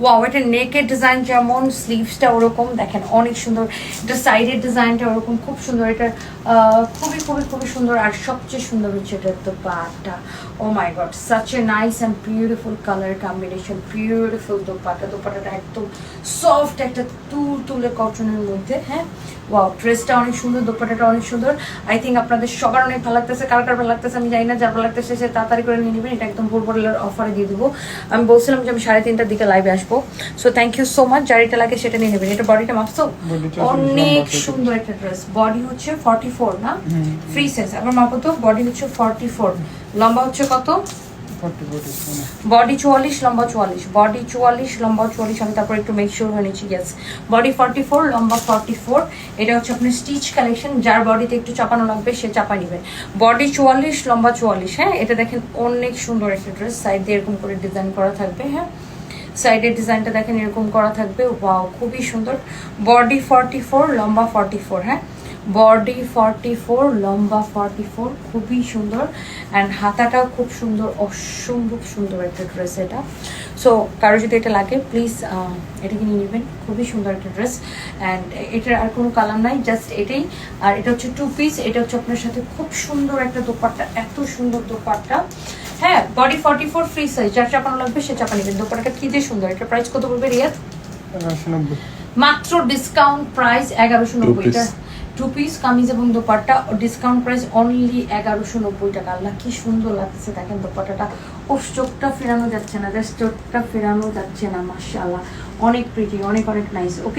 Wow, এটা নেকের design যেমন, স্লিভসটা ওরকম দেখেন অনেক সুন্দর, এটা সাইডের ডিজাইনটা ওরকম খুব সুন্দর, এটা খুবই খুবই খুবই সুন্দর। আর সবচেয়ে সুন্দর হচ্ছে এটার dupatta. Oh my god, such a nice and beautiful colour combination, beautiful dupatta. দোপাট্টাটা একদম সফট একটা তুলে কটনের মধ্যে। হ্যাঁ, ওয়াও, ড্রেসটা অনেক সুন্দর, দোপাট্টাটা অনেক সুন্দর। আই থিঙ্ক আপনাদের সবার অনেক ভালো লাগতেছে। কার কার ভালো লাগতেছে আমি জানি না, যার ভালো লাগতেছে সে তাড়াতাড়ি করে নিয়ে নেবেন। এটা একদম ভোরবেলার অফারে দিয়ে দেবো। আমি বলছিলাম যে আমি 3:30টার দিকে লাইভে আসবো। So thank you so much. যার এটা লাগে সেটা নিয়ে নেবেন। এটা বডিটা মাপছো, অনেক সুন্দর একটা ড্রেস। বডি হচ্ছে 44 না, ফ্রি সাইজ। আবার মাপো তো, বডি হচ্ছে 44, লম্বা হচ্ছে কত? বডি 44, লম্বা 44, বডি 44, লম্বা 44। আমি তারপর একটু মেক শিওর হয়ে নিচ্ছি। ইয়েস, বডি 44, লম্বা 44। এটা হচ্ছে আপনার স্টিচ কালেকশন। যার বডিতে একটু চাপানো লাগবে সে চাপা নেবেন। বডি 44, লম্বা 44। হ্যাঁ, এটা দেখেন অনেক সুন্দর একটা ড্রেস। সাইড দিয়ে এরকম করে ডিজাইন করা থাকবে। হ্যাঁ, সাইডের ডিজাইনটা দেখেন এরকম করা থাকবে। ওয়াও, খুবই সুন্দর। বডি 44, লম্বা 44। হ্যাঁ, বডি 44, লম্বা 44, খুবই সুন্দর। অ্যান্ড হাতাটাও খুব সুন্দর, অসম্ভব সুন্দর একটা ড্রেস এটা। সো কারো যদি এটা লাগে প্লিজ এটাকে নিয়ে নেবেন। খুবই সুন্দর একটা ড্রেস। অ্যান্ড এটার আর কোনো কালার নাই, জাস্ট এটাই। আর এটা হচ্ছে 2 পিস। এটা হচ্ছে আপনার সাথে খুব সুন্দর একটা দোপাট্টা, এত সুন্দর দোপাট্টা। হ্যাঁ, বডি 44, ফ্রি সাইজ। যার চাপানো লাগবে সে চাপা নেবেন। দোপাট্টাটা কি দিয়ে সুন্দর। এটা প্রাইস কত পড়বে রিয়াদ? 1190, মাত্র ডিসকাউন্ট প্রাইস 1190। এটা 2 পিস কামিজ এবং দোপাট্টা, ডিসকাউন্ট প্রাইস অনলি 1190 টাকা। আল্লাহ কি সুন্দর লাগছে দেখেন দোপাট্টাটা। ওফ, চোখটা ফেরানো যাচ্ছে না, জাস্ট চোখটা ফেরানো যাচ্ছে না। মাশাআল্লাহ, অনেক প্রিটি, অনেক অনেক নাইস। ওকে।